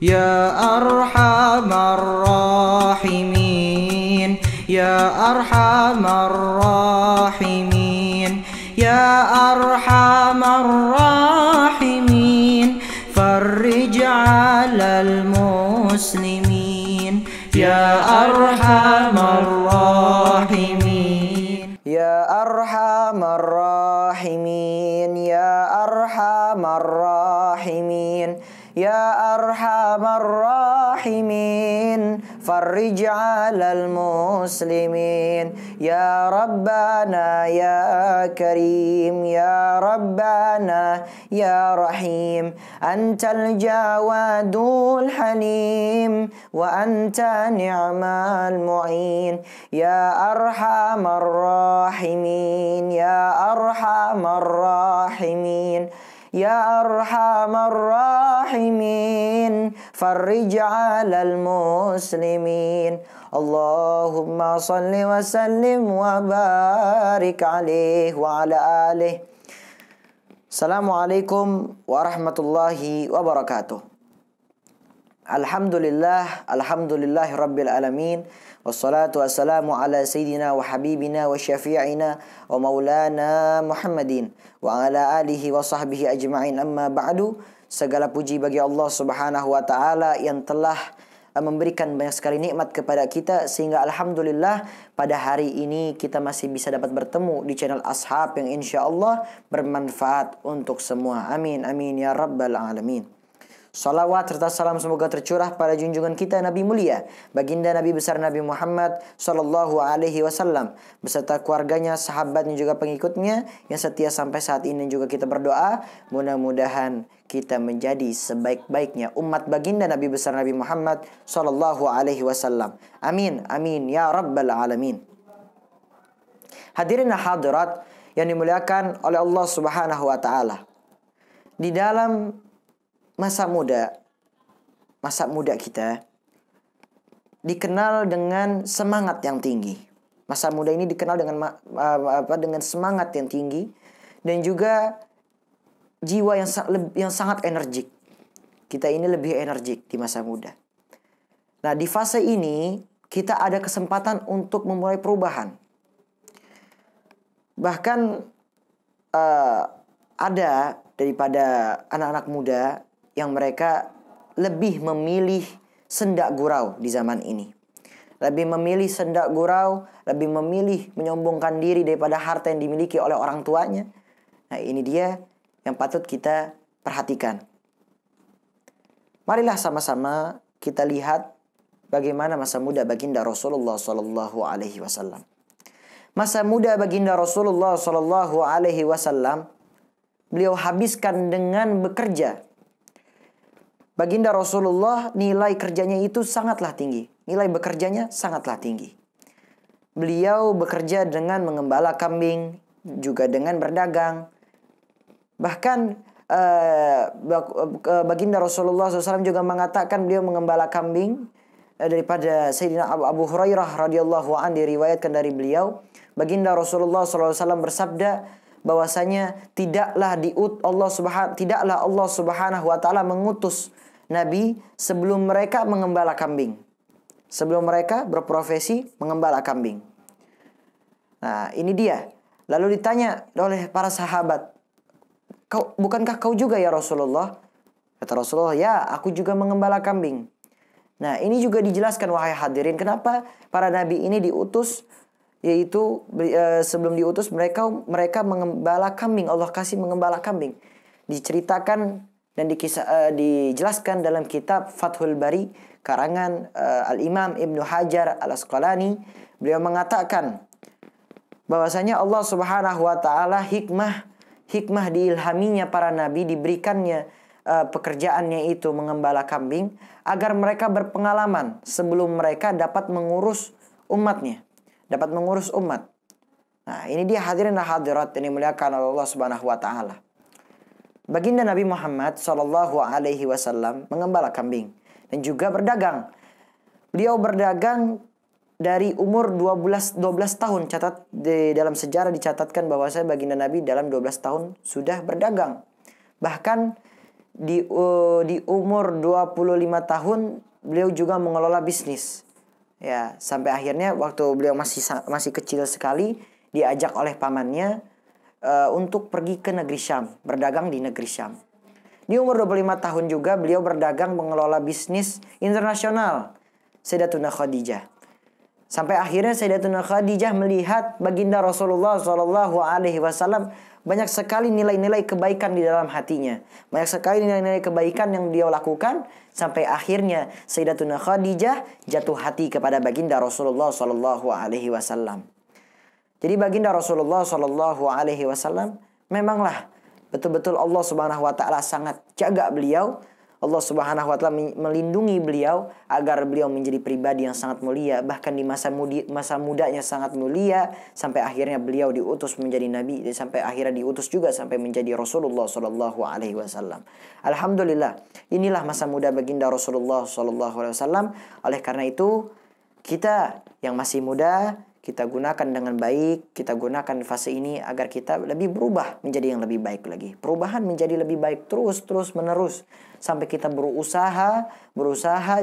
Ya Arhamar Rahimin, Ya Arhamar Rahimin, Ya Arhamar Rahimin, farrij 'alal muslimin, Ya Arhamar Rahimin, Ya Arhamar Rahimin, Ya Arhamar Rahimin, Ya Arhamar Rahimin, farrij 'alal muslimin, Ya Rabbana Ya Karim, Ya Rabbana Ya Rahim, Antal Jawadul Halim, wa anta ni'mal mu'in, Ya Arhamar Rahimin, Ya Arhamar Rahimin, Ya Arhamar Rahimin, farrij 'alal muslimin. Allahumma salli wa sallim wa barik alaihi wa ala alihi. Assalamualaikum warahmatullahi wabarakatuh. Alhamdulillah, alhamdulillahi rabbil alamin. Wassalatu wassalamu ala sayyidina wa habibina wa syafi'ina wa maulana Muhammadin wa ala alihi wa sahbihi ajma'in, amma ba'du. Segala puji bagi Allah subhanahu wa ta'ala yang telah memberikan banyak sekali nikmat kepada kita, sehingga alhamdulillah pada hari ini kita masih bisa dapat bertemu di channel Ashab yang insya Allah bermanfaat untuk semua. Amin, amin ya rabbal alamin. Salawat serta salam semoga tercurah pada junjungan kita Nabi mulia, baginda Nabi besar Nabi Muhammad sallallahu alaihi wasallam, beserta keluarganya, sahabatnya, juga pengikutnya yang setia sampai saat ini. Juga kita berdoa mudah-mudahan kita menjadi sebaik-baiknya umat baginda Nabi besar Nabi Muhammad sallallahu alaihi wasallam. Amin, amin ya rabbal alamin. Hadirin hadirat yang dimuliakan oleh Allah subhanahu wa ta'ala, di dalam masa muda kita dikenal dengan semangat yang tinggi. Masa muda ini dikenal dengan dengan semangat yang tinggi dan juga jiwa yang sangat energik. Kita ini lebih energik di masa muda. Nah, di fase ini kita ada kesempatan untuk memulai perubahan. Bahkan ada daripada anak-anak muda yang mereka lebih memilih sendak gurau di zaman ini. Lebih memilih sendak gurau, lebih memilih menyombongkan diri daripada harta yang dimiliki oleh orang tuanya. Nah, ini dia yang patut kita perhatikan. Marilah sama-sama kita lihat bagaimana masa muda baginda Rasulullah sallallahu alaihi wasallam. Masa muda baginda Rasulullah sallallahu alaihi wasallam beliau habiskan dengan bekerja. Baginda Rasulullah nilai kerjanya itu sangatlah tinggi. Nilai bekerjanya sangatlah tinggi. Beliau bekerja dengan mengembala kambing, juga dengan berdagang. Bahkan baginda Rasulullah SAW juga mengatakan beliau mengembala kambing daripada Sayyidina Abu Hurairah radhiyallahu anhu, diriwayatkan dari beliau. Baginda Rasulullah SAW bersabda bahwasanya tidaklah Allah Subhanahu wa taala mengutus nabi sebelum mereka mengembala kambing. Sebelum mereka berprofesi mengembala kambing. Nah, ini dia. Lalu ditanya oleh para sahabat, bukankah kau juga ya Rasulullah? Kata Rasulullah, ya, aku juga mengembala kambing. Nah, ini juga dijelaskan wahai hadirin, kenapa para nabi ini diutus, yaitu sebelum diutus mereka mengembala kambing. Allah kasih mengembala kambing. Diceritakan dan dijelaskan dalam kitab Fathul Bari karangan Al-Imam Ibnu Hajar Al-Asqalani. Beliau mengatakan bahwasanya Allah Subhanahu wa taala hikmah diilhaminya para nabi, diberikannya pekerjaannya itu mengembala kambing agar mereka berpengalaman sebelum mereka dapat mengurus umatnya, dapat mengurus umat. Nah, ini dia hadirin dan hadirat yang dimuliakan oleh Allah Subhanahu wa taala. Baginda Nabi Muhammad sallallahu alaihi wasallam mengembala kambing dan juga berdagang. Beliau berdagang dari umur 12 tahun. Dalam sejarah dicatatkan bahwasanya baginda Nabi dalam 12 tahun sudah berdagang. Bahkan di umur 25 tahun beliau juga mengelola bisnis. Ya, sampai akhirnya waktu beliau masih kecil sekali diajak oleh pamannya untuk pergi ke negeri Syam, berdagang di negeri Syam. Di umur 25 tahun juga beliau berdagang mengelola bisnis internasional Sayyidatuna Khadijah. Sampai akhirnya Sayyidatuna Khadijah melihat baginda Rasulullah SAW banyak sekali nilai-nilai kebaikan di dalam hatinya. Banyak sekali nilai-nilai kebaikan yang dia lakukan. Sampai akhirnya Sayyidatuna Khadijah jatuh hati kepada baginda Rasulullah SAW. Jadi baginda Rasulullah SAW memanglah betul-betul Allah Subhanahu Wa Taala sangat jaga beliau. Allah Subhanahu Wa Taala melindungi beliau agar beliau menjadi pribadi yang sangat mulia, bahkan di masa mudanya sangat mulia, sampai akhirnya beliau diutus menjadi nabi, dan sampai akhirnya diutus juga sampai menjadi Rasulullah Sallallahu Alaihi Wasallam. Alhamdulillah, inilah masa muda baginda Rasulullah Sallallahu Alaihi Wasallam. Oleh karena itu, kita yang masih muda, kita gunakan dengan baik, kita gunakan fase ini agar kita lebih berubah menjadi yang lebih baik lagi. Perubahan menjadi lebih baik terus menerus sampai kita berusaha,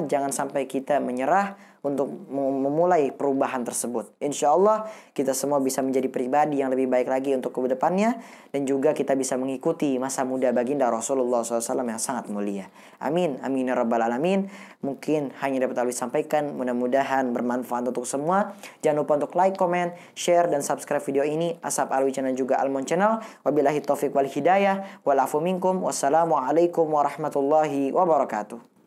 jangan sampai kita menyerah untuk memulai perubahan tersebut. Insya Allah kita semua bisa menjadi pribadi yang lebih baik lagi untuk ke depannya, dan juga kita bisa mengikuti masa muda baginda Rasulullah SAW yang sangat mulia. Amin, amin ya rabbal alamin. Mungkin hanya dapat kami sampaikan, mudah-mudahan bermanfaat untuk semua. Jangan lupa untuk like, comment, share, dan subscribe video ini. Asap Alwi Channel juga Almon Channel. Wabillahi taufiq wal hidayah. Wal afu minkum. Wassalamualaikum warahmatullahi wabarakatuh.